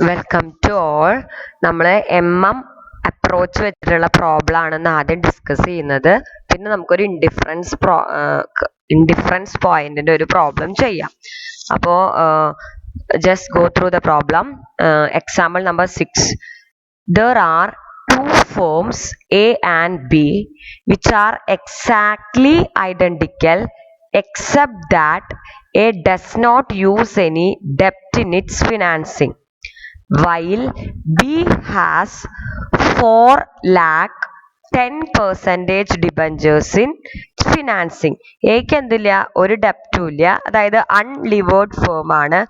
Welcome to all. നമ്മൾ approach വെച്ചിട്ടുള്ള problem ആണെന്ന് ആദ്യം ഡിസ്കസ് ചെയ്യുന്നത്. പിന്നെ നമുക്കൊരു ഇൻഡിഫറൻസ് പോയിന്റിന്റെ ഒരു പ്രോബ്ലം ചെയ്യാം. അപ്പോൾ just go through the problem. Example number 6. There are two firms A and B which are exactly identical except that A does not use any debt in its financing, while B has 4 lakh 10% debentures in financing. എക്ക് എന്തില്ല, ഒരു ഡെപ്റ്റും ഇല്ല, അതായത് അൺലിവേർഡ് firm ആണ്.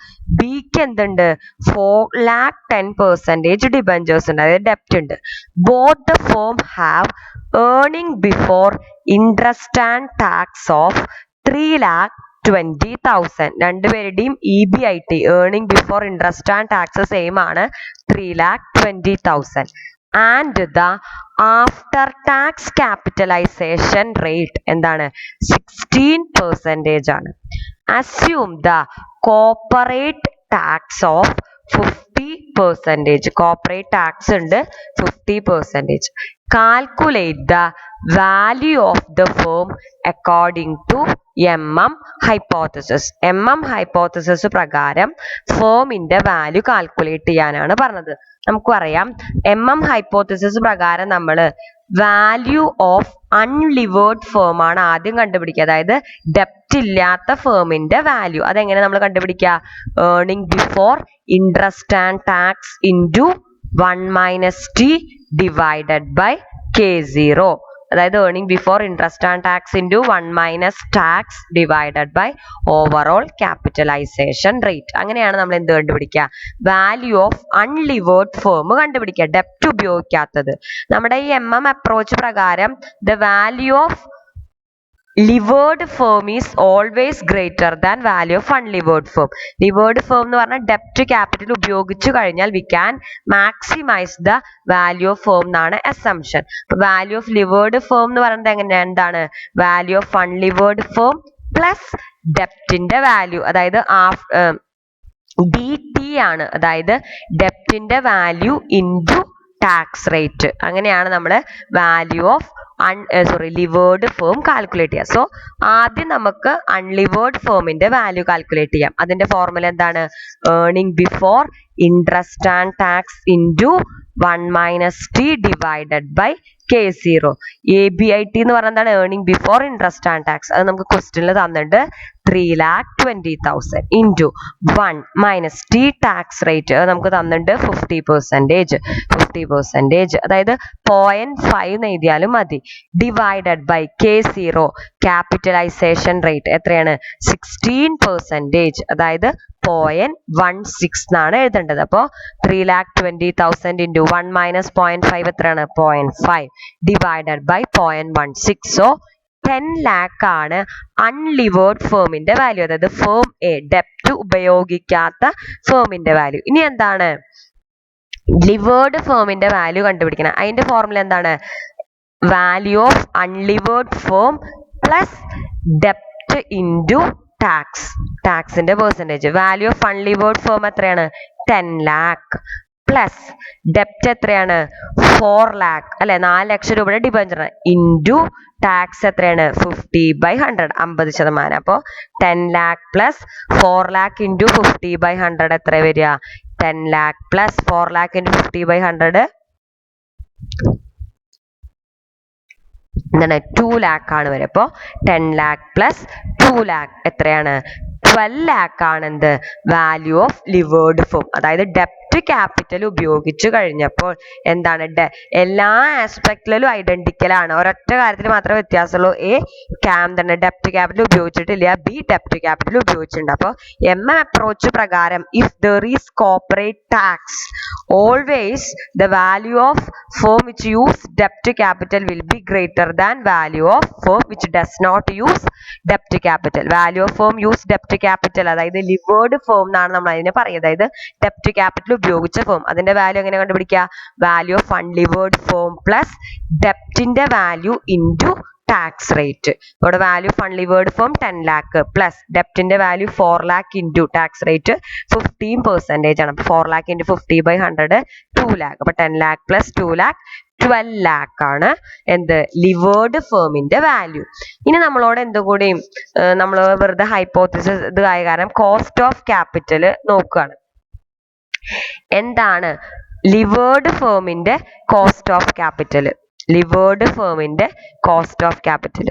ബിക്ക് എന്തുണ്ട്, 4,10% debentures ഉണ്ട്, അതായത് ഡെപ്റ്റ് ഉണ്ട്. Both the firm have earning before interest and tax of 3,20,000. രണ്ടുപേരുടെയും EBIT earning before interest and tax same ആണ്, 3,20,000. and the after tax capitalization rate എന്താണ്, 16% ആണ്. assume the corporate tax of 50%. corporate tax ഉണ്ട് 50%. calculate the value of the firm according to hypothesis. hypothesis പ്രകാരം ഫേമിന്റെ value calculate ചെയ്യാനാണ് പറഞ്ഞത്. നമുക്കറിയാം hypothesis പ്രകാരം നമ്മൾ വാല്യൂ ഓഫ് അൺലിവേർഡ് ഫേം ആണ് ആദ്യം കണ്ടുപിടിക്കുക, അതായത് ഡെപ്റ്റ് ഇല്ലാത്ത ഫേമിന്റെ വാല്യൂ. അതെങ്ങനെ നമ്മൾ കണ്ടുപിടിക്കുക, earning before interest and tax into 1 - t divided by K0. അതായത് earning before interest and tax into 1 - tax divided by overall capitalisation rate. അങ്ങനെയാണ് നമ്മൾ എന്ത് കണ്ടുപിടിക്കുക, വാല്യൂ ഓഫ് അൺലിവേർഡ് ഫേം കണ്ടുപിടിക്കുക, ഡെപ്റ്റ് ഉപയോഗിക്കാത്തത്. നമ്മുടെ ഈ അപ്രോച്ച് പ്രകാരം the value of levered firm is always greater than value of unlevered firm. Levered firm എന്ന് പറഞ്ഞാൽ ഡെപ്റ്റ് ക്യാപിറ്റൽ ഉപയോഗിച്ചു കഴിഞ്ഞാൽ we can maximize the value of firm എന്നാണ് assumption. Value of levered firm എന്ന് പറയുന്നത് എങ്ങനെയാണ്, എന്താണ്, value of unlevered firm plus ഡെപ്റ്റിന്റെ വാല്യൂ, അതായത് DT ആണ്, അതായത് ഡെപ്റ്റിന്റെ വാല്യൂ ഇൻറ്റു ടാക്സ് റേറ്റ്. അങ്ങനെയാണ് നമ്മൾ value of levered firm calculate ചെയ്യുക. സോ ആദ്യം നമുക്ക് അൺലിവേർഡ് ഫേമിന്റെ വാല്യൂ കാൽക്കുലേറ്റ് ചെയ്യാം. അതിന്റെ ഫോർമുല എന്താണ്, earning before interest and tax into 1 - t divided by K0. EBIT എന്ന് പറഞ്ഞാൽ എന്താണ്, earning before interest and tax. അത് നമുക്ക് ക്വസ്റ്റ്യനിൽ തന്നിട്ട് 3,20,000 ഇൻറ്റു 1 - t ടാക്സ് റേറ്റ് നമുക്ക് തന്നിട്ട് 50%, അതായത് 0.5 എഴുതിയാലും മതി, divided by K0 capitalisation rate എത്രയാണ്, 16%, അതായത് 0.16 എന്നാണ് എഴുതേണ്ടത്. അപ്പോൾ 3,20,000 ഇൻറ്റു 1 - 0.5 എത്രയാണ്, 0.5 ഡിവൈഡഡ് ബൈ 0.16. സോ 10 lakh ആണ് അൺലിവേർഡ് ഫേമിന്റെ വാല്യൂ, അതായത് ഫേം എ ഡെപ്റ്റ് ഉപയോഗിക്കാത്ത ഫേമിന്റെ വാല്യൂ. ഇനി എന്താണ്, ലിവേർഡ് ഫേമിന്റെ വാല്യൂ കണ്ടുപിടിക്കണം. അതിന്റെ ഫോർമുല എന്താണ്, value of unlevered firm plus ഡെപ്റ്റ് ഇൻറ്റു ടാക്സ്, ടാക്സിന്റെ percentage. Value of unlevered firm എത്രയാണ്, 10 lakh പ്ലസ് ഡെപ്റ്റ് എത്രയാണ്, 4 lakh അല്ലെ, 4 ലക്ഷം രൂപയുടെ ഡിബഞ്ചർ ഇൻറ്റു ടാക്സ് എത്രയാണ്, 50/100 50%. അപ്പോൾ 10 lakh പ്ലസ് 4 lakh ഇൻറ്റു 50/100 എത്ര വരിക, 10 lakh പ്ലസ് 4 lakh ഇൻറ്റു 50/100 എന്താണ്, 2 lakh ആണ് വരെ. അപ്പോൾ 10 lakh പ്ലസ് 2 lakh എത്രയാണ്, 12 lakh ആണ് എന്ത്, വാല്യൂ ഓഫ് ലിവേർഡ് ഫേം. അതായത് ഡെപ്റ്റ് ക്യാപിറ്റൽ ഉപയോഗിച്ചു കഴിഞ്ഞപ്പോൾ എന്താണ്, എല്ലാ ആസ്പെക്റ്റിലും ഐഡന്റിക്കൽ ആണ്, ഒരൊറ്റ കാര്യത്തിൽ മാത്രമേ വ്യത്യാസമുള്ളൂ. തന്നെ ഡെപ്റ്റ് ക്യാപിറ്റൽ ഉപയോഗിച്ചിട്ടില്ല, ബി ഡെപ്റ്റ് ക്യാപിറ്റൽ ഉപയോഗിച്ചിട്ടുണ്ട്. അപ്പോൾ അപ്രോച്ച് പ്രകാരം if there is corporate tax always the value of firm which use ഡെപ്റ്റ് capital will be greater than value of firm which does not use ഡെപ്റ്റ് capital. Value of firm use ഡെപ്റ്റ് capital, അതായത് levered firm എന്നാണ് നമ്മൾ അതിനെ പറയുന്നത്, അതായത് ഡെപ്റ്റ് capital ഉപയോഗിച്ച firm. അതിന്റെ value എങ്ങനെ കണ്ടുപിടിക്കുക, value of unlevered firm plus ഡെപ്റ്റിന്റെ വാല്യൂ ഇൻറ്റു ടാക്സ് റേറ്റ്. ഇവിടെ value of unlevered firm 10 lakh plus ഡെപ്റ്റിന്റെ value 4 lakh into tax rate 15% ആണ്. 4 lakh ഇൻറ്റു 50/100 2 lakh. അപ്പൊ 10 lakh പ്ലസ് 2 lakh 12 lakh ആണ് എന്ത് ലിവേർഡ് ഫേമിന്റെ വാല്യൂ. ഇനി നമ്മളോട് എന്തുകൂടിയും നമ്മൾ വെറുതെ ഹൈപ്പോത്തിസിസ് ഇത് ആയ കാരണം കോസ്റ്റ് ഓഫ് ക്യാപിറ്റൽ നോക്കുകയാണ്. എന്താണ് ലിവേർഡ് ഫേമിന്റെ കോസ്റ്റ് ഓഫ് ക്യാപിറ്റൽ? ലിവേർഡ് ഫേമിന്റെ കോസ്റ്റ് ഓഫ് ക്യാപിറ്റൽ,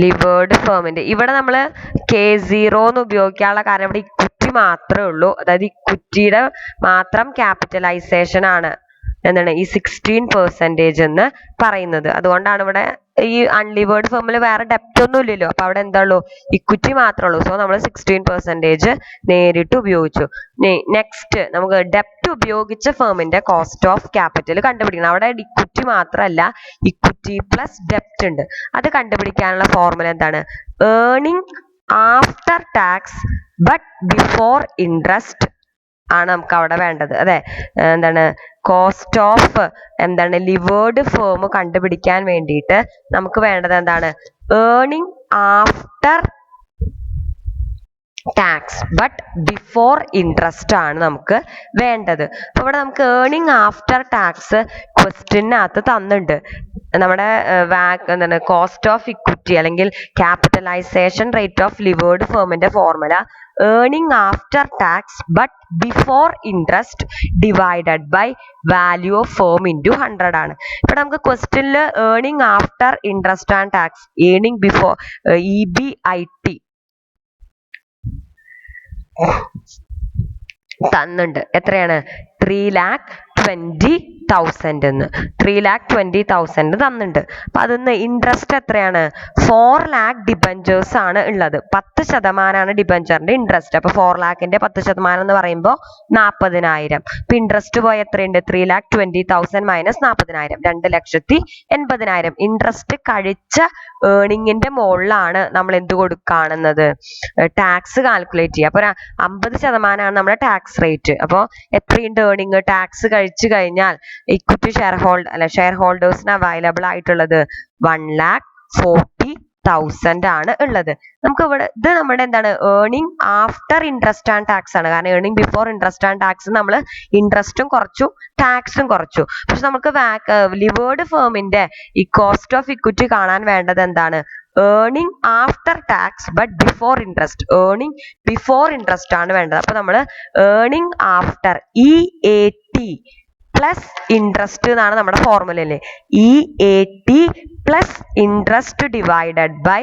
ലിവേർഡ് ഫേമിന്റെ ഇവിടെ നമ്മൾ K0 എന്ന് ഉപയോഗിക്കാനുള്ള കാരണം ഇവിടെ ഇക്വിറ്റി മാത്രമേ ഉള്ളൂ. അതായത് ഇക്വിറ്റിയുടെ മാത്രം ക്യാപിറ്റലൈസേഷൻ ആണ് എന്താണ് ഈ 16% എന്ന് പറയുന്നത്. അതുകൊണ്ടാണ് ഇവിടെ ഈ അൺലിവേർഡ് ഫേമിൽ വേറെ ഡെപ്റ്റ് ഒന്നും ഇല്ലല്ലോ. അപ്പൊ അവിടെ എന്താ ഉള്ളൂ ഇക്വിറ്റി മാത്രമേ ഉള്ളൂ. സോ നമ്മൾ 16% നേരിട്ട് ഉപയോഗിച്ചു. നെക്സ്റ്റ് നമുക്ക് ഡെപ്റ്റ് ഉപയോഗിച്ച ഫേമിന്റെ കോസ്റ്റ് ഓഫ് ക്യാപിറ്റൽ കണ്ടുപിടിക്കണം. അവിടെ ഇക്വിറ്റി മാത്രമല്ല ഇക്വിറ്റി പ്ലസ് ഡെപ്റ്റ് ഉണ്ട്. അത് കണ്ടുപിടിക്കാനുള്ള ഫോർമുല എന്താണ്? Earning after tax but before interest ആണ് നമുക്ക് അവിടെ വേണ്ടത്. അതെ എന്താണ് കോസ്റ്റ് ഓഫ് എന്താണ് ലിവേർഡ് ഫേം കണ്ടുപിടിക്കാൻ വേണ്ടിയിട്ട് നമുക്ക് വേണ്ടത് എന്താണ്? Earning after tax but before interest ആണ് നമുക്ക് വേണ്ടത്. അപ്പൊ ഇവിടെ നമുക്ക് ഏർണിംഗ് ആഫ്റ്റർ ടാക്സ് ക്വസ്റ്റ്യനകത്ത് തന്നിട്ടുണ്ട്. നമ്മുടെ എന്താണ് കോസ്റ്റ് ഓഫ് ഇക്വിറ്റി അല്ലെങ്കിൽ ക്യാപിറ്റലൈസേഷൻ റേറ്റ് ഓഫ് ലിവേർഡ് ഫേമിന്റെ formula earning after tax but before interest divided by value of firm into 100 ആണ്. ഇവിടെ നമുക്ക് ക്വസ്റ്റ്യനിൽ earning after interest and tax earning before EBIT തന്നുണ്ട്. എത്രയാണ്? 3,20,000 എന്ന് 3,20,000 തന്നിട്ടുണ്ട്. അപ്പൊ അതിന്ന് ഇൻട്രസ്റ്റ് എത്രയാണ്? 4 lakh ഡിബഞ്ചേഴ്സ് ആണ് ഉള്ളത്. 10% ഡിബഞ്ചറിന്റെ ഇൻട്രസ്റ്റ്. അപ്പൊ 4 lakhന്റെ 10% എന്ന് പറയുമ്പോൾ 40,000. അപ്പൊ ഇൻട്രസ്റ്റ് പോയ എത്രയുണ്ട്? 3,20,000 മൈനസ് 40,000 2,80,000. ഇൻട്രസ്റ്റ് കഴിച്ച ഏർണിംഗിന്റെ മുകളിലാണ് നമ്മൾ എന്ത് കൊടുക്കുകയാണെന്നത് ടാക്സ് കാൽക്കുലേറ്റ് ചെയ്യുക. അപ്പൊ 50% നമ്മുടെ ടാക്സ് റേറ്റ്. അപ്പോൾ എത്രയുണ്ട് ഏർണിംഗ്? ടാക്സ് കഴിച്ചു കഴിഞ്ഞാൽ ഇക്വിറ്റി ഷെയർ ഹോൾഡേഴ്സിന് അവൈലബിൾ ആയിട്ടുള്ളത് 1,40,000 ആണ് ഉള്ളത്. നമുക്ക് ഇവിടെ ഇത് നമ്മുടെ എന്താണ് earning after interest and tax ആണ്. കാരണം earning before interest and tax നമ്മൾ ഇൻട്രസ്റ്റും കുറച്ചു ടാക്സും കുറച്ചു. പക്ഷെ നമുക്ക് ലിവേർഡ് ഫേമിന്റെ ഈ കോസ്റ്റ് ഓഫ് ഇക്വിറ്റി കാണാൻ വേണ്ടത് എന്താണ്? Earning after tax but before interest. Earning before interest ആണ് വേണ്ടത്. അപ്പൊ നമ്മൾ earning after EAT plus interest എന്നാണ് നമ്മുടെ ഫോർമുല അല്ലേ. EAT plus interest divided by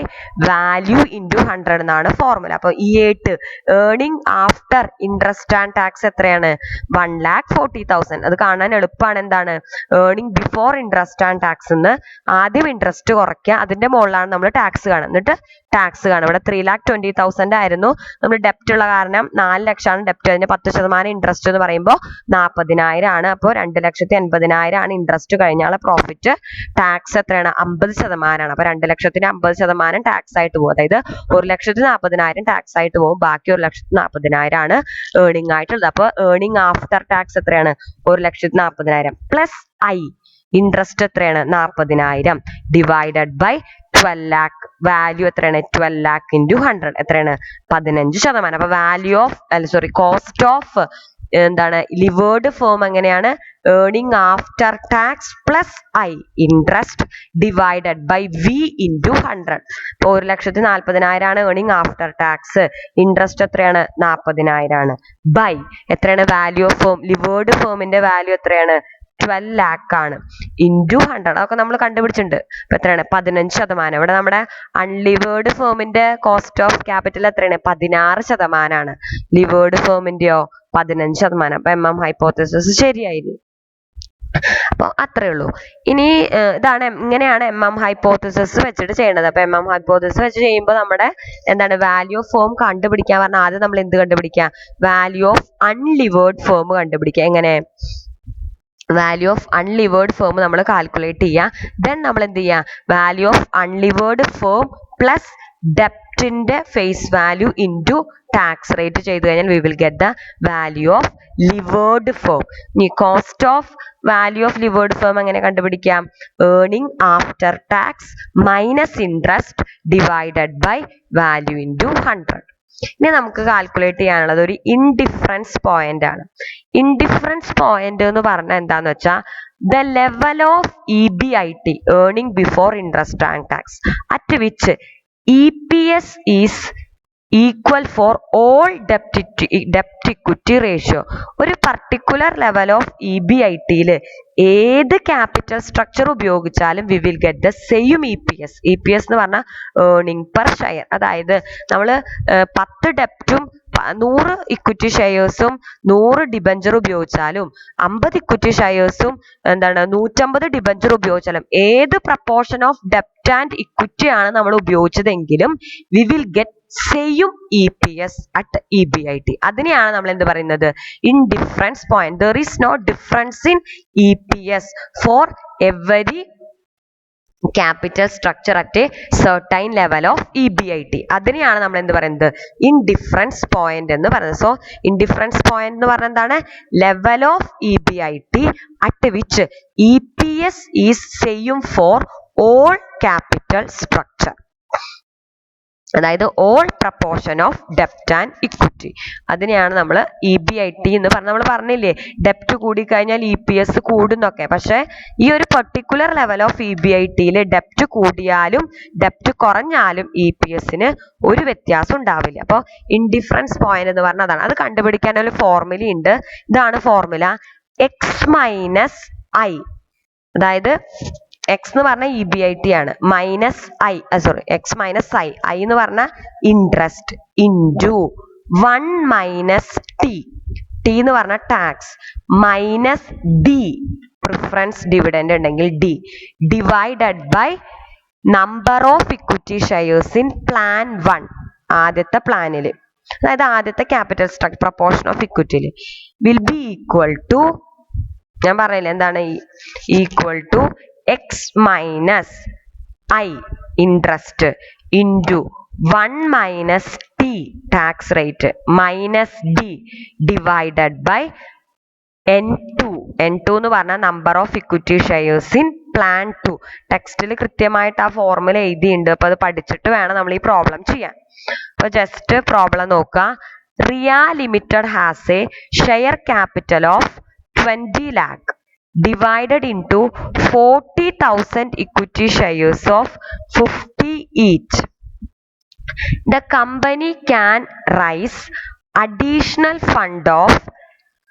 value into 100 എന്നാണ് ഫോർമുല. അപ്പൊ EAT earning after interest and tax എത്രയാണ്? 1,40,000. അത് കാണാൻ എളുപ്പമാണ്. എന്താണ് earning before interest and tax എന്ന് ആദ്യം ഇൻട്രസ്റ്റ് കുറയ്ക്കുക, അതിന്റെ മുകളിലാണ് നമ്മൾ ടാക്സ് കാണുക, എന്നിട്ട് ടാക്സ് കാണുക. ഇവിടെ 3,20,000 ആയിരുന്നു. നമ്മൾ ഡെപ്റ്റ് ഉള്ള കാരണം 4 ലക്ഷമാണ് ഡെപ്റ്റ്. അതിന് 10% ഇൻട്രസ്റ്റ് എന്ന് പറയുമ്പോൾ 40,000 ആണ്. അപ്പോൾ 2,80,000 ആണ് ഇൻട്രസ്റ്റ് കഴിഞ്ഞാൽ പ്രോഫിറ്റ്. ടാക്സ് എത്രയാണ്? 50% ആണ്. അപ്പൊ 2,00,000ന് 50% ടാക്സ് ആയിട്ട് പോകും. അതായത് 1,40,000 ടാക്സ് ആയിട്ട് പോകും. ബാക്കി 1,40,000 ആണ് ഏർണിംഗ് ആയിട്ടുള്ളത്. അപ്പൊ ഏർണിംഗ് ആഫ്റ്റർ ടാക്സ് എത്രയാണ്? 1,40,000 പ്ലസ് ഇൻട്രസ്റ്റ് എത്രയാണ്? 40,000 ഡിവൈഡഡ് ബൈ 12 lakh. വാല്യൂ എത്രയാണ്? 12 lakh ഇൻറ്റു 100 എത്രയാണ്? 15%. അപ്പൊ വാല്യൂ ഓഫ് കോസ്റ്റ് ഓഫ് എന്താണ് ലിവേർഡ് ഫേം എങ്ങനെയാണ്? Earning after tax plus interest divided by V into 100. ഇപ്പൊ 1,40,000 ആണ് ഏർണിംഗ് ആഫ്റ്റർ ടാക്സ്. ഇൻട്രസ്റ്റ് എത്രയാണ്? 40,000 ആണ്. ബൈ എത്രയാണ്? വാല്യൂ ഓഫ് ഫേം ലിവേർഡ് ഫേമിന്റെ വാല്യൂ എത്രയാണ്? 12 lakh ആണ് ഇൻറ്റു 100. അതൊക്കെ നമ്മൾ കണ്ടുപിടിച്ചിട്ടുണ്ട്. അപ്പൊ എത്രയാണ്? 15%. ഇവിടെ നമ്മുടെ അൺലിവേർഡ് ഫേമിന്റെ കോസ്റ്റ് ഓഫ് ക്യാപിറ്റൽ എത്രയാണ്? 16% ആണ്. ലിവേർഡ് ഫേമിന്റെയോ 15%. അപ്പൊ MM ഹൈപ്പോത്തസിസ് ശരിയായില്ലേ? അപ്പൊ അത്രേ ഉള്ളൂ. ഇനി ഇങ്ങനെയാണ് MM ഹൈപ്പോത്തസിസ് വെച്ചിട്ട് ചെയ്യേണ്ടത്. അപ്പൊ MM ഹൈപ്പോത്തസിസ് വെച്ച് ചെയ്യുമ്പോൾ നമ്മുടെ എന്താണ് വാല്യൂ ഓഫ് ഫേം കണ്ടുപിടിക്കാൻ പറഞ്ഞാൽ ആദ്യം നമ്മൾ എന്ത് കണ്ടുപിടിക്കുക? വാല്യൂ ഓഫ് അൺലിവേർഡ് ഫേം കണ്ടുപിടിക്കുക. എങ്ങനെ? വാല്യൂ ഓഫ് അൺലിവേർഡ് ഫേം നമ്മൾ കാൽക്കുലേറ്റ് ചെയ്യുക. ദെൻ നമ്മൾ എന്ത് ചെയ്യുക? Value of unlevered firm plus ഡെപ്റ്റിന്റെ face value into tax rate ചെയ്ത് കഴിഞ്ഞാൽ we will get the value of levered firm. ഇനി cost of value of levered firm എങ്ങനെ കണ്ടുപിടിക്കാം? Earning after tax minus interest divided by value into 100. ഇനി നമുക്ക് calculate ചെയ്യാനുള്ളത് ഒരു ഇൻഡിഫറൻസ് പോയിന്റ് ആണ്. ഇൻഡിഫറൻസ് പോയിന്റ് എന്ന് പറഞ്ഞാൽ എന്താന്ന് വെച്ചാൽ the level of EBIT earning before interest and tax at which EPS is equal for all ഡെപ്റ്റ് ഇക്വിറ്റി റേഷ്യോ. ഒരു പർട്ടിക്കുലർ ലെവൽ ഓഫ് EBITയിൽ ഏത് ക്യാപിറ്റൽ സ്ട്രക്ചർ ഉപയോഗിച്ചാലും we will get the same EPS. EPS എന്ന് പറഞ്ഞാൽ ഏർണിംഗ് പെർ ഷെയർ. അതായത് നമ്മൾ 10 ഡെപ്റ്റും 100 equity ഷെയർസും 100 debenture ഉപയോഗിച്ചാലും 50 ഇക്വിറ്റി ഷെയർസും 150 ഡിബഞ്ചർ ഉപയോഗിച്ചാലും ഏത് പ്രപ്പോർഷൻ ഓഫ് ഡെപ്റ്റ് ആൻഡ് ഇക്വിറ്റി ആണ് നമ്മൾ ഉപയോഗിച്ചതെങ്കിലും we will get same EPS at EBIT. അതിനെയാണ് നമ്മൾ എന്ത് പറയുന്നത്? Indifference point. There is no difference in EPS for every capital structure at a certain level of EBIT. അതിനെയാണ് നമ്മൾ എന്ത് പറയുന്നത്? ഇൻഡിഫറൻസ് പോയിന്റ് എന്ന് പറയുന്നത്. സോ ഇൻഡിഫറൻസ് പോയിന്റ് എന്ന് പറഞ്ഞാൽ എന്താണ്? Level of EBIT at which EPS is same for all capital structure. അതായത് ഓൾ പ്രപ്പോർഷൻ ഓഫ് ഡെപ്റ്റ് ആൻഡ് ഇക്വിറ്റി. അതിനെയാണ് നമ്മൾ EBIT എന്ന് പറഞ്ഞ് നമ്മൾ പറഞ്ഞില്ലേ, ഡെപ്റ്റ് കൂടിക്കഴിഞ്ഞാൽ EPS കൂടുന്നൊക്കെ. പക്ഷെ ഈ ഒരു പെർട്ടിക്കുലർ ലെവൽ ഓഫ് EBITയിൽ ഡെപ്റ്റ് കൂടിയാലും ഡെപ്റ്റ് കുറഞ്ഞാലും EPSന് ഒരു വ്യത്യാസം ഉണ്ടാവില്ല. അപ്പോൾ ഇൻഡിഫറൻസ് പോയിന്റ് എന്ന് പറഞ്ഞാൽ അതാണ്. അത് കണ്ടുപിടിക്കാൻ ഒരു ഫോർമുല ഉണ്ട്. ഇതാണ് ഫോർമുല: X മൈനസ് I. അതായത് X എന്ന് പറഞ്ഞാൽ EBIT ആണ്, മൈനസ് X മൈനസ് I എന്ന് പറഞ്ഞാൽ ഇൻട്രസ്റ്റ് ഇൻറ്റു 1 മൈനസ് T എന്ന് പറഞ്ഞാൽ tax minus D preference dividend ഉണ്ടെങ്കിൽ D divided by number of equity shares in plan 1. ആദ്യത്തെ പ്ലാനിൽ, അതായത് ആദ്യത്തെ ക്യാപിറ്റൽ സ്ട്രക്ചർ പ്രപ്പോർഷൻ ഓഫ് ഇക്വിറ്റിയിൽ വിൽ ബി ഈക്വൽ ടു, ഞാൻ പറയില്ല എന്താണ്, equal to X minus I interest into 1 minus T tax rate minus D divided by N2 എന്ന് പറഞ്ഞാൽ number of equity shares in plan 2. ടെക്സ്റ്റിൽ കൃത്യമായിട്ട് ആ ഫോർമുല എഴുതിയിട്ടുണ്ട്. അപ്പോൾ അത് പഠിച്ചിട്ട് വേണം നമ്മൾ ഈ പ്രോബ്ലം ചെയ്യാൻ. അപ്പോൾ ജസ്റ്റ് പ്രോബ്ലം നോക്കുക. Riya limited has a share capital of 20 lakh divided into 40,000 equity shares of 50 each. The company can raise additional fund of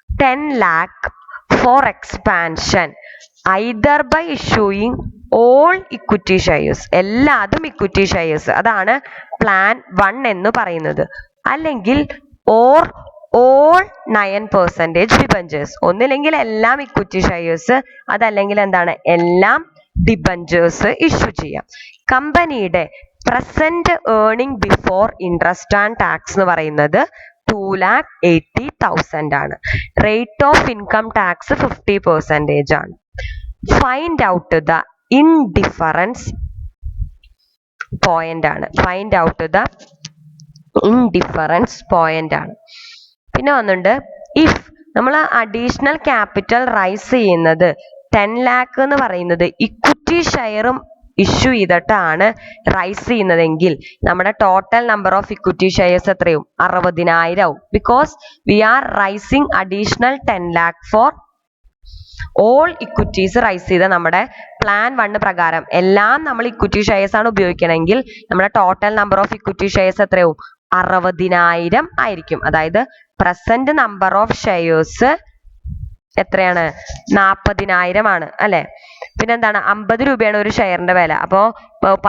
10 lakh for expansion either by issuing all equity shares, എല്ലാതും equity shares, അതാണ് plan 1 എന്ന് പറയുന്നത്, അല്ലെങ്കിൽ or all 9% debentures. ഒന്നില്ലെങ്കിൽ എല്ലാം equity shares, അതല്ലെങ്കിൽ എന്താണ്, എല്ലാം ഡിബഞ്ചേഴ്സ് ഇഷ്യൂ ചെയ്യാം. കമ്പനിയുടെ present earning before interest and tax എന്ന് പറയുന്നത് 2,80,000 ആണ്. റേറ്റ് ഓഫ് ഇൻകം ടാക്സ് 50% ആണ്. Find out the indifference point ആണ്. Find out the indifference point ആണ്. പിന്നെ വന്നിട്ടുണ്ട്, ഇഫ് നമ്മൾ അഡീഷണൽ ക്യാപിറ്റൽ റൈസ് ചെയ്യുന്നത് 10 lakh എന്ന് പറയുന്നത് ഇക്വിറ്റി ഷെയറും ഇഷ്യൂ ചെയ്തിട്ടാണ് റൈസ് ചെയ്യുന്നതെങ്കിൽ നമ്മുടെ total number of equity shares എത്രയും 60,000 ആവും. Because we are raising additional 10 lakh for all equities raise ചെയ്ത നമ്മുടെ പ്ലാൻ 1 പ്രകാരം എല്ലാം നമ്മൾ ഇക്വിറ്റി ഷെയർസ് ആണ് ഉപയോഗിക്കണമെങ്കിൽ നമ്മുടെ total number of equity shares എത്രയാവും? 60,000 ആയിരിക്കും. അതായത് പ്രസന്റ് നമ്പർ ഓഫ് ഷെയർസ് എത്രയാണ്? 40,000 ആണ് അല്ലെ. പിന്നെന്താണ്, 50 രൂപയാണ് ഒരു ഷെയറിന്റെ വില. അപ്പോ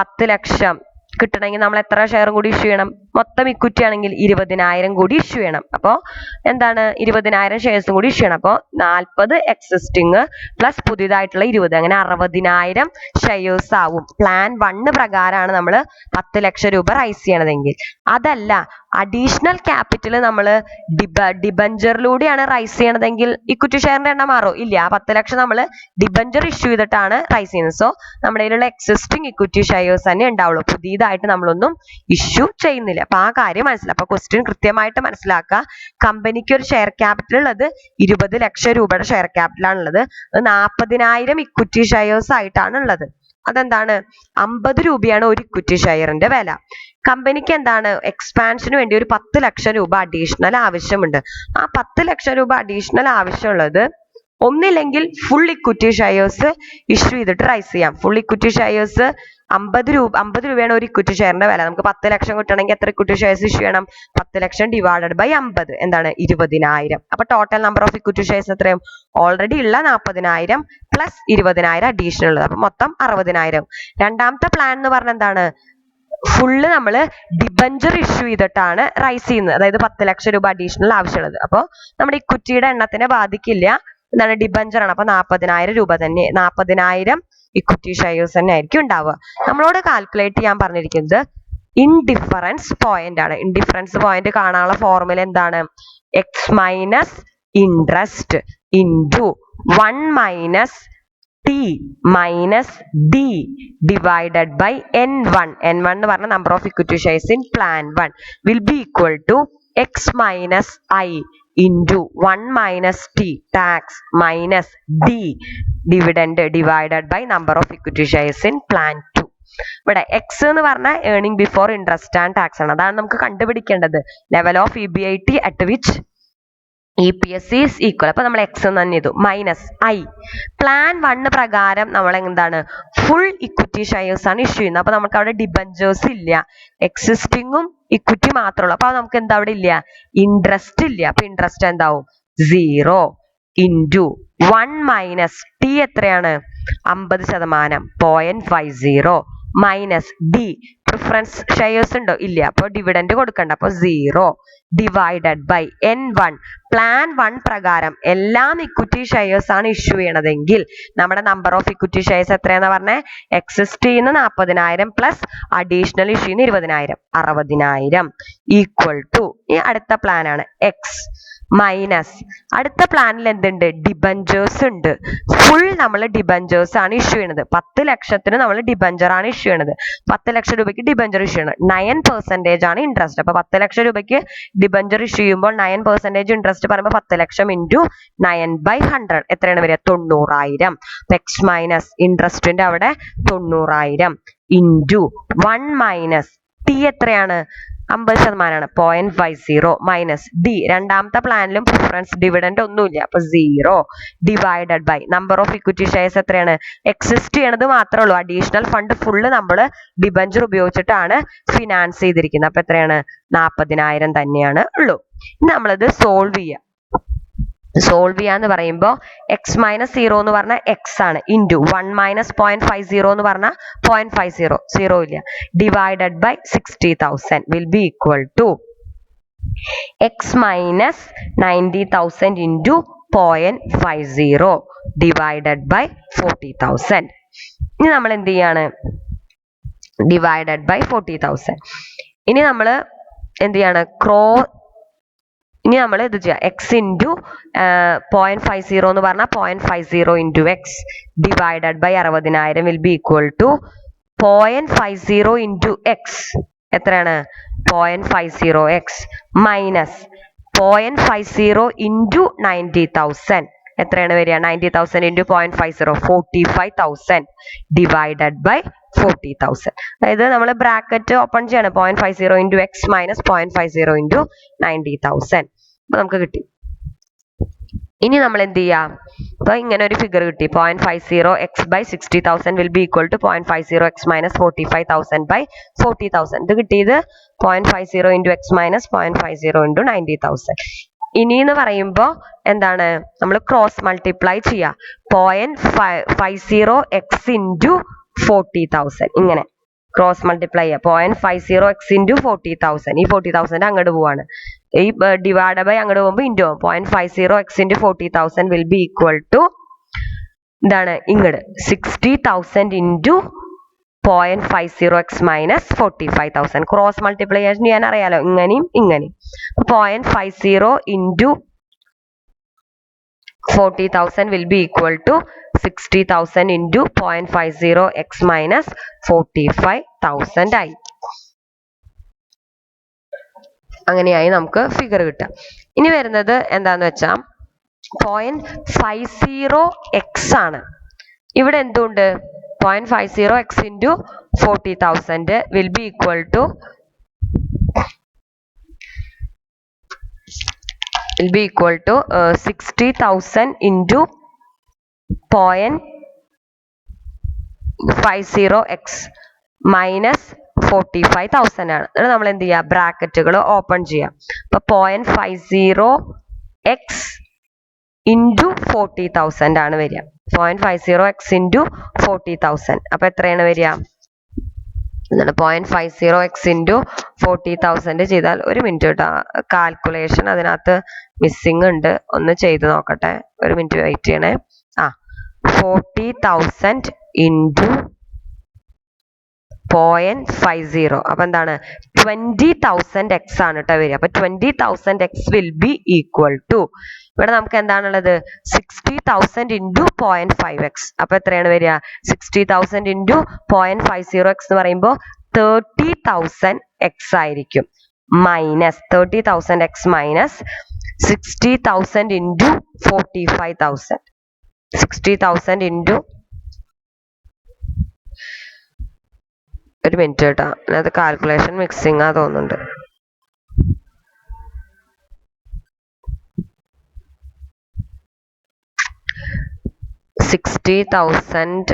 10 ലക്ഷം കിട്ടണമെങ്കിൽ നമ്മൾ എത്ര ഷെയർ കൂടി ഇഷ്യൂ ചെയ്യണം? മൊത്തം ഇക്വിറ്റി ആണെങ്കിൽ 20,000 കൂടി ഇഷ്യൂ ചെയ്യണം. അപ്പോൾ എന്താണ്, 20,000 ഷെയർസും കൂടി ഇഷ്യൂ ചെയ്യണം. അപ്പോൾ 40 എക്സിസ്റ്റിംഗ് പ്ലസ് പുതിയതായിട്ടുള്ള 20, അങ്ങനെ 60,000 ഷെയർസ് ആവും. പ്ലാൻ 1 പ്രകാരമാണ് നമ്മൾ 10 ലക്ഷം രൂപ റൈസ് ചെയ്യണതെങ്കിൽ. അതല്ല അഡീഷണൽ ക്യാപിറ്റൽ നമ്മൾ ഡിബഞ്ചറിലൂടെയാണ് റൈസ് ചെയ്യണതെങ്കിൽ ഇക്വിറ്റി ഷെയറിന്റെ എണ്ണം മാറോ? ഇല്ല. ആ 10 ലക്ഷം നമ്മൾ ഡിബഞ്ചർ ഇഷ്യൂ ചെയ്തിട്ടാണ് റൈസ് ചെയ്യുന്നത്. സോ നമ്മുടെ കയ്യിലുള്ള എക്സിസ്റ്റിംഗ് ഇക്വിറ്റി ഷെയർസ് തന്നെ ഉണ്ടാവുള്ളൂ. പുതിയതായിട്ട് നമ്മളൊന്നും ഇഷ്യൂ ചെയ്യുന്നില്ല. അപ്പൊ ആ കാര്യം മനസ്സിലാക്കുക. അപ്പൊ ക്വസ്റ്റ്യൻ കൃത്യമായിട്ട് മനസ്സിലാക്കുക. കമ്പനിക്ക് ഒരു ഷെയർ ക്യാപിറ്റൽ ഉള്ളത് 20 ലക്ഷം രൂപയുടെ ഷെയർ ക്യാപിറ്റൽ ആണുള്ളത്. 40,000 ഇക്വിറ്റി ഷെയർസ് ആയിട്ടാണ് ഉള്ളത്. അതെന്താണ്? 50 രൂപയാണ് ഒരു ഇക്വിറ്റി ഷെയറിന്റെ വില. കമ്പനിക്ക് എന്താണ്? എക്സ്പാൻഷന് വേണ്ടി ഒരു 10 ലക്ഷം രൂപ അഡീഷണൽ ആവശ്യമുണ്ട്. ആ 10 ലക്ഷം രൂപ അഡീഷണൽ ആവശ്യമുള്ളത് ഒന്നില്ലെങ്കിൽ ഫുൾ ഇക്വിറ്റി ഷെയർസ് ഇഷ്യൂ ചെയ്തിട്ട് റൈസ് ചെയ്യാം. ഫുൾ ഇക്വിറ്റി ഷെയർസ് 50 രൂപയാണ് ഒരു ഇക്വിറ്റി ഷെയറിന്റെ വില. നമുക്ക് 10 ലക്ഷം കിട്ടണമെങ്കിൽ എത്ര ഇക്വിറ്റി ഷെയർസ് ഇഷ്യൂ ചെയ്യണം? 10 ലക്ഷം ഡിവൈഡഡ് ബൈ 50 എന്താണ്? 20,000. അപ്പൊ total number of equity shares എത്രയും? ഓൾറെഡി ഉള്ള 40,000 പ്ലസ് 20,000 അഡീഷണൽ ഉള്ളത്. അപ്പൊ മൊത്തം 60,000. രണ്ടാമത്തെ പ്ലാൻ എന്ന് പറഞ്ഞാൽ എന്താണ്? ഫുള്ള് നമ്മൾ ഡിബഞ്ചർ ഇഷ്യൂ ചെയ്തിട്ടാണ് റൈസ് ചെയ്യുന്നത്. അതായത് 10 ലക്ഷം രൂപ അഡീഷണൽ ആവശ്യമുള്ളത്. അപ്പോൾ നമ്മുടെ ഇക്വിറ്റിയുടെ എണ്ണത്തിനെ ബാധിക്കില്ല. എന്താണ്? ഡിബഞ്ചർ ആണ്. അപ്പൊ 40,000 രൂപ തന്നെ, 40,000 ഇക്വിറ്റി ഷെയർസ് തന്നെ ആയിരിക്കും ഉണ്ടാവുക. നമ്മളോട് കാൽക്കുലേറ്റ് ചെയ്യാൻ പറഞ്ഞിരിക്കുന്നത് ഇൻഡിഫറൻസ് പോയിന്റ് ആണ്. ഇൻഡിഫറൻസ് പോയിന്റ് കാണാനുള്ള ഫോർമുല എന്താണ്? X minus interest into 1 minus T minus D divided by N1. N1 എന്ന് പറഞ്ഞ number of equity shares in plan 1 will be equal to X minus I into 1 minus t tax minus d dividend divided by number of equity shares in plan 2. ഇവിടെ X എന്ന് പറഞ്ഞാൽ earning before interest and tax ആണ്. അതാണ് നമുക്ക് കണ്ടുപിടിക്കേണ്ടത്. Level of EBIT at which EPS is equal. അപ്പൊ നമ്മൾ X തന്നെ ചെയ്തു. Minus I. പ്ലാൻ 1 പ്രകാരം നമ്മൾ എന്താണ്? ഫുൾ ഇക്വിറ്റി ഷെയർസ് ആണ് ഇഷ്യൂ ചെയ്യുന്നത്. അപ്പൊ നമുക്ക് അവിടെ ഡിബഞ്ചേഴ്സ് ഇല്ല. എക്സിസ്റ്റിംഗും ഇക്വിറ്റി മാത്രമേ ഉള്ളൂ. അപ്പൊ നമുക്ക് എന്താ അവിടെ ഇല്ല? ഇൻട്രസ്റ്റ് ഇല്ല. അപ്പൊ ഇൻട്രസ്റ്റ് എന്താവും? 0 ഇൻറ്റു 1 മൈനസ് ടി എത്രയാണ്? 50%, 0.50 മൈനസ് ഡി. പ്രിഫറൻസ് ഷെയർസ് ഉണ്ടോ? ഇല്ല. അപ്പൊ ഡിവിഡൻഡ് കൊടുക്കണ്ട. അപ്പൊ 0 ഡിവൈഡഡ് ബൈ N1. പ്ലാൻ 1 പ്രകാരം എല്ലാം ഇക്വിറ്റി ഷെയർസ് ആണ് ഇഷ്യൂ ചെയ്യണതെങ്കിൽ നമ്മുടെ നമ്പർ ഓഫ് ഇക്വിറ്റി ഷെയർസ് എത്രയാണെന്ന് പറഞ്ഞേ? എക്സിസ്റ്റ് ചെയ്യുന്ന 40,000 പ്ലസ് അഡീഷണൽ ഇഷ്യൂ ചെയ്യുന്ന 20,000, 60,000 ഈക്വൽ ടു ഈ അടുത്ത പ്ലാൻ ആണ് എക്സ് മൈനസ് അടുത്ത പ്ലാനിൽ എന്തുണ്ട്? ഡിബഞ്ചേഴ്സ് ഉണ്ട്. ഫുൾ നമ്മൾ ഡിബഞ്ചേഴ്സ് ആണ് ഇഷ്യൂ ചെയ്യുന്നത്. 10 ലക്ഷത്തിന് നമ്മൾ ഡിബഞ്ചർ ആണ് ഇഷ്യൂ ചെയ്യുന്നത്. 10 ലക്ഷം രൂപയ്ക്ക് ഡിബഞ്ചർ ഇഷ്യൂ ചെയ്യണം. 9% ആണ് ഇൻട്രസ്റ്റ്. അപ്പൊ 10 ലക്ഷം രൂപയ്ക്ക് ഡിബഞ്ചർ ഇഷ്യൂ ചെയ്യുമ്പോൾ 9% ഇൻട്രസ്റ്റ് പറയുമ്പോൾ 10 ലക്ഷം ഇൻറ്റു 9/100 എത്രയാണ് വരിക? 90,000. എക്സ് മൈനസ് ഇൻട്രസ്റ്റിന്റെ അവിടെ 90,000 ഇൻറ്റു 1 മൈനസ് ടി എത്രയാണ്? 50% 0.50 മൈനസ് ഡി. രണ്ടാമത്തെ പ്ലാനിലും പ്രിഫറൻസ് ഡിവിഡൻഡ് ഒന്നുമില്ല. അപ്പൊ 0 divided by number of equity shares എത്രയാണ്? എക്സിസ്റ്റ് ചെയ്യണത് മാത്രമേ ഉള്ളൂ. അഡീഷണൽ ഫണ്ട് ഫുള്ള് നമ്മൾ ഡിബഞ്ചർ ഉപയോഗിച്ചിട്ടാണ് ഫിനാൻസ് ചെയ്തിരിക്കുന്നത്. അപ്പൊ എത്രയാണ്? 40,000 തന്നെയാണ് ഉള്ളൂ. ഇനി നമ്മളത് സോൾവ് ചെയ്യാം. സോൾവ് ചെയ്യാന്ന് പറയുമ്പോൾ എക്സ് മൈനസ് 0 എന്ന് പറഞ്ഞാൽ എക്സ് ആണ്. ഇൻറ്റു 1 മൈനസ് 0.50 എന്ന് പറഞ്ഞാൽ 0.50 0 ഇല്ല. Divided by 60,000 will be equal to X minus 90,000 into 0.50 divided by 40,000. ഇനി നമ്മൾ എന്ത് ചെയ്യാണ്? Divided by 40,000. ഇനി നമ്മൾ എന്ത് ചെയ്യാണ്? ഇനി നമ്മൾ ഇത് ചെയ്യാം. എക്സ് ഇൻറ്റു 0.50 എന്ന് പറഞ്ഞാൽ 0.50 into X divided by 60,000 will be equal to 0.50 into X എത്രയാണ്? 0.50 എക്സ് മൈനസ് 0.50 ഇൻറ്റു 90,000 എത്രയാണ് വരിക? 90,000 ഇൻറ്റു 0.50 45,000 ഡിവൈഡഡ് ബൈ 40,000. അതായത് നമ്മൾ ബ്രാക്കറ്റ് ഓപ്പൺ ചെയ്യാണ്. 0.50 ഇൻറ്റു എക്സ് മൈനസ് 0.50 ഇൻറ്റു 90,000. അപ്പൊ നമുക്ക് കിട്ടി. ഇനി നമ്മൾ എന്ത് ചെയ്യാം? അപ്പൊ ഇങ്ങനെ ഒരു ഫിഗർ കിട്ടി. 0.50 X by 60,000 will be equal to 0.50 X minus 45,000 by 40,000. ഇത് കിട്ടിയത് 0.50 ഇൻറ്റു എക്സ് മൈനസ് 0.50 ഇൻറ്റു 90,000. ഇനി എന്ന് പറയുമ്പോൾ എന്താണ്? നമ്മൾ ക്രോസ് മൾട്ടിപ്ലൈ ചെയ്യാം. 0.50 എക്സ് ഇൻറ്റു 40,000 ഇങ്ങനെ ക്രോസ് മൾട്ടിപ്ലൈ ചെയ്യുക. 0.50 എക്സ് ഇൻറ്റു 40,000. ഈ 40,000 അങ്ങോട്ട് പോവാണ്. ഈ ഡിവൈഡ് ബൈ അങ്ങോട്ട് പോകുമ്പോൾ into 0.50 X into 40,000 will be equal to എന്താണ്? ഇങ്ങോട്ട് 60,000 into 0.50x minus 45,000. Cross multiplication ചെയ്യാൻ അറിയാലോ, ഇങ്ങനെയും ഇങ്ങനെയും. 0.50 into 40,000 will be equal to 60,000 into 0.50x minus 45,000 ആയി. അങ്ങനെയായി നമുക്ക് ഫിഗർ കിട്ടുക. ഇനി വരുന്നത് എന്താന്ന് വെച്ചാൽ 0.50x ആണ്. ഇവിടെ എന്തുണ്ട്? 0.50x into 40,000 will be equal to 60,000 into 0.50x minus 45,000 ആണ്. എന്നിട്ട് നമ്മൾ എന്ത് ചെയ്യുക? ബ്രാക്കറ്റുകൾ ഓപ്പൺ ചെയ്യാം. അപ്പൊ 0.50x ഇൻറ്റു 40,000 ആണ് വരിക. 0.50x ഇൻറ്റു 40,000 അപ്പൊ എത്രയാണ് വരിക? 0.50x ഇൻറ്റു 40,000 ചെയ്താൽ, ഒരു മിനിറ്റ് കേട്ടോ, കാൽക്കുലേഷൻ അതിനകത്ത് മിസ്സിംഗ് ഉണ്ട്, ഒന്ന് ചെയ്ത് നോക്കട്ടെ, ഒരു മിനിറ്റ് വെയിറ്റ് ചെയ്യണേ. 40,000 ഇൻറ്റു 0.50 അപ്പൊ എന്താണ്? 20,000x ആണ് കേട്ടോ വരിക. അപ്പൊ 20,000x will be equal to, ഇവിടെ നമുക്ക് എന്താണുള്ളത്? 60,000 ഇൻറ്റു 0.5x. അപ്പൊ എത്രയാണ് വരിക? 60,000 ഇൻറ്റു 0.50x എന്ന് പറയുമ്പോൾ 30,000x ആയിരിക്കും. Minus 30,000x minus 60,000 into 45,000. 60,000 into, ഒരു മിനിറ്റ് കേട്ടോ, അതിനകത്ത് കാൽക്കുലേഷൻ മിക്സിംഗ് ആ തോന്നുന്നുണ്ട്. Sixty thousand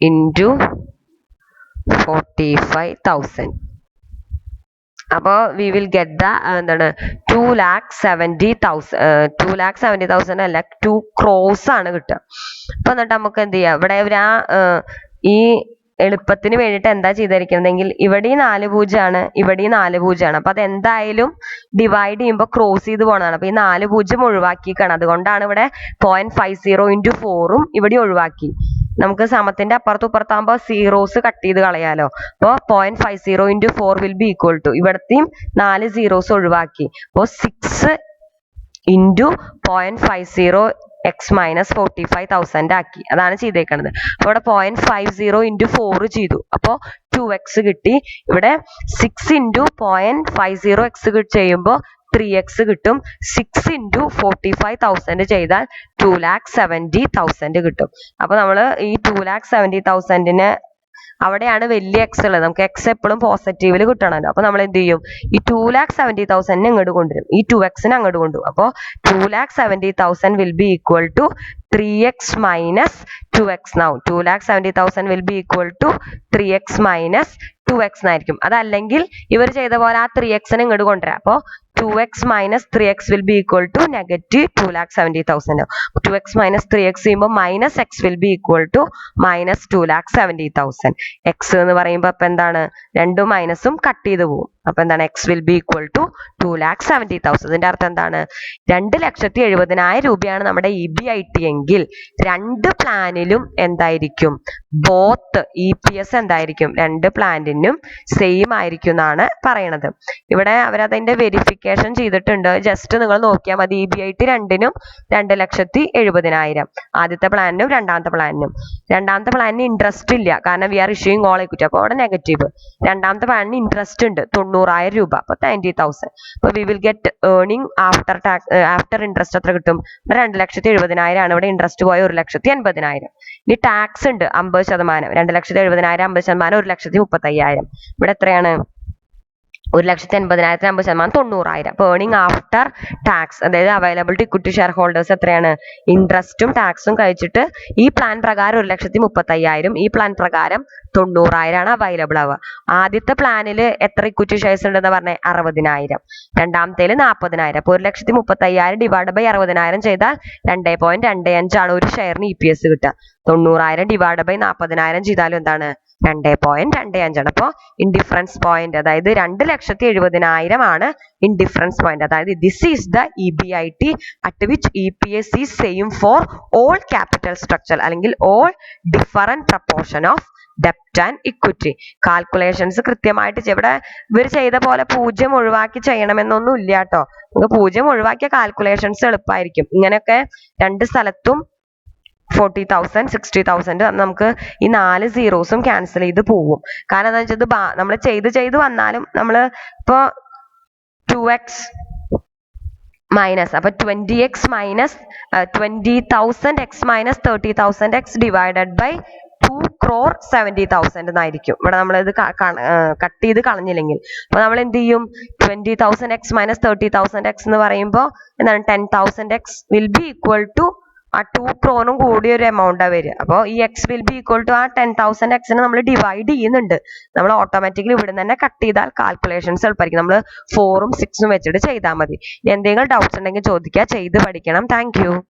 into 45,000. അപ്പോൾ വി വിൽ ഗെറ്റ് ദ എന്താണ്? 2,70,000 അല്ല, 2 crores ആണ് കിട്ടുക. അപ്പൊ എന്നിട്ട് നമുക്ക് എന്ത് ചെയ്യാം? ഇവിടെ ഈ എളുപ്പത്തിന് വേണ്ടിയിട്ട് എന്താ ചെയ്തിരിക്കുന്നതെങ്കിൽ, ഇവിടെയും 4 പൂജ്യമാണ്, ഇവിടെയും 4 പൂജ്യമാണ്. അപ്പൊ അത് എന്തായാലും ഡിവൈഡ് ചെയ്യുമ്പോൾ ക്രോസ് ചെയ്ത് പോകണതാണ്. അപ്പൊ ഈ 4 പൂജ്യം ഒഴിവാക്കിക്കാണ്. അതുകൊണ്ടാണ് ഇവിടെ 0.50 ഇൻറ്റു 4ഉം ഇവിടെ ഒഴിവാക്കി. നമുക്ക് സമത്തിന്റെ അപ്പുറത്തും ഇപ്പുറത്താകുമ്പോൾ സീറോസ് കട്ട് ചെയ്ത് കളയാലോ. അപ്പോൾ 0.50 into 4 will be equal to, ഇവിടത്തെയും 4 സീറോസ് ഒഴിവാക്കി. അപ്പോൾ 6 ഇൻറ്റു 0.50x മൈനസ് 45,000 ആക്കി. അതാണ് ചെയ്തേക്കുന്നത്. അപ്പോൾ ഇവിടെ 0.50 ഇൻറ്റു 4 ചെയ്തു. അപ്പോൾ 2x കിട്ടി. ഇവിടെ 6 ഇൻറ്റു 0.50x ചെയ്യുമ്പോൾ 3x കിട്ടും. 6 ഇൻറ്റു 45,000 ചെയ്താൽ 2,70,000 കിട്ടും. അപ്പൊ നമ്മൾ ഈ 2,70,000 അവിടെയാണ് വലിയ എക്സ് ഉള്ളത്. നമുക്ക് എക്സ് എപ്പോഴും പോസിറ്റീവിൽ കിട്ടണമല്ലോ. അപ്പൊ നമ്മൾ എന്ത് ചെയ്യും? ഈ 2,70,000 ഇങ്ങോട്ട് കൊണ്ടുവരും, ഈ 2x അങ്ങോട്ട് കൊണ്ടുവരും. അപ്പോൾ 2,70,000 will be equal to 3x minus 2x. Now 2,70,000 will be equal to 3x minus 2x എന്നായിരിക്കും. അതല്ലെങ്കിൽ ഇവർ ചെയ്ത പോലെ ആ 3x ഇങ്ങോട്ട് കൊണ്ടുവരാം. അപ്പോൾ 2x minus 3x will be equal to negative 2,70,000. 2x minus 3x ചെയ്യുമ്പോൾ minus x will be equal to minus 2,70,000. X എന്ന് പറയുമ്പോൾ അപ്പൊ എന്താണ്? രണ്ടും മൈനസും കട്ട് ചെയ്ത് പോകും. അപ്പൊ എന്താണ്? X will be equal to 2,70,000. ഇതിന്റെ അർത്ഥം എന്താണ്? 2,70,000 രൂപയാണ് നമ്മുടെ EBIT എങ്കിൽ 2 പ്ലാനിലും എന്തായിരിക്കും? ബോത്ത് EPS എന്തായിരിക്കും? 2 പ്ലാനിനും സെയിം ആയിരിക്കും എന്നാണ് പറയണത്. ഇവിടെ അവരതിന്റെ വെരിഫിക്കേഷൻ ചെയ്തിട്ടുണ്ട്. ജസ്റ്റ് നിങ്ങൾ നോക്കിയാൽ മതി. EBIT രണ്ടിനും 2,70,000. ആദ്യത്തെ പ്ലാനിനും രണ്ടാമത്തെ പ്ലാനിനും. രണ്ടാമത്തെ പ്ലാനിന് ഇൻട്രസ്റ്റ് ഇല്ല, കാരണം we are issuing all equity. അപ്പോൾ അവിടെ നെഗറ്റീവ്. രണ്ടാമത്തെ പ്ലാനിന് ഇൻട്രസ്റ്റ് ഉണ്ട് 90,000 രൂപ. അപ്പോൾ 90,000. അപ്പോൾ V will get earning after interest എത്ര കിട്ടും? 2,70,000 ആണ്. ഇവിടെ ഇൻട്രസ്റ്റ് പോയ 1,80,000. ഇനി ടാക്സ് ഉണ്ട് 50%. 2,70,000 50%, 1,35,000. ഇവിടെ എത്രയാണ്? 1,80,000 50%, 90,000. അപ്പോൾ ഏർണിംഗ് ആഫ്റ്റർ ടാക്സ്, അതായത് available to equity shareholders എത്രയാണ്? ഇൻട്രസ്റ്റും ടാക്സും കഴിച്ചിട്ട് ഈ പ്ലാൻ പ്രകാരം 1,35,000, ഈ പ്ലാൻ പ്രകാരം 90,000 ആണ് അവൈലബിൾ ആവുക. ആദ്യത്തെ പ്ലാനിൽ എത്ര ഇക്വിറ്റി ഷെയർസ് ഉണ്ടെന്ന് പറഞ്ഞാൽ 60,000. രണ്ടാമത്തേൽ 40,000. അപ്പോൾ 1,35,000 ഡിവൈഡ് ബൈ 60,000 ചെയ്താൽ 2.25 ആണ് ഒരു ഷെയറിന് EPS കിട്ടുക. 90,000 ഡിവൈഡ് ബൈ 40,000 ചെയ്താലും എന്താണ്? 2.25 ആണ്. അപ്പോൾ ഇൻഡിഫറൻസ് പോയിന്റ് അതായത് 2,70,000 ആണ് ഇൻഡിഫറൻസ് പോയിന്റ്. അതായത് this is the EBIT at which EPS is same for all capital structure അല്ലെങ്കിൽ ഓൾ ഡിഫറൻറ്റ് പ്രപ്പോർഷൻ ഓഫ് ഡെപ്റ്റ് ആൻഡ് ഇക്വിറ്റി. കാൽക്കുലേഷൻസ് കൃത്യമായിട്ട് ഇവിടെ ഇവർ ചെയ്ത പോലെ 0 ഒഴിവാക്കി ചെയ്യണമെന്നൊന്നും ഇല്ല കേട്ടോ. നമുക്ക് 0 ഒഴിവാക്കിയ കാൽക്കുലേഷൻസ് എളുപ്പമായിരിക്കും. ഇങ്ങനെയൊക്കെ രണ്ട് സ്ഥലത്തും 40,000 60,000 നമുക്ക് ഈ 4 സീറോസും ക്യാൻസൽ ചെയ്ത് പോവും. കാരണം എന്താ വെച്ചാൽ നമ്മൾ ചെയ്ത് വന്നാലും നമ്മൾ ഇപ്പോൾ 2x മൈനസ് അപ്പൊ 20x minus 20,000 x minus 30,000 x divided by 2,70,000 എന്നായിരിക്കും. ഇവിടെ നമ്മൾ ഇത് കട്ട് ചെയ്ത് കളഞ്ഞില്ലെങ്കിൽ അപ്പൊ നമ്മൾ എന്ത് ചെയ്യും? 20,000 x മൈനസ് 30,000 x എന്ന് പറയുമ്പോൾ എന്താണ് 10,000 x will be equal to ആ 2 crore കൂടിയ ഒരു എമൗണ്ടാണ് വരിക. അപ്പോൾ ഈ X will be equal to ആ 10,000 എക്സിനെ നമ്മൾ ഡിവൈഡ് ചെയ്യുന്നുണ്ട്. നമ്മൾ ഓട്ടോമാറ്റിക്കലി ഇവിടെ തന്നെ കട്ട് ചെയ്താൽ കാൽക്കുലേഷൻസ് എളുപ്പമായിരിക്കും. നമ്മൾ 4ഉം 6ഉം വെച്ചിട്ട് ചെയ്താൽ മതി. എന്തെങ്കിലും ഡൗട്ട്സ് ഉണ്ടെങ്കിൽ ചോദിക്കുക, ചെയ്ത് പഠിക്കണം. Thank you.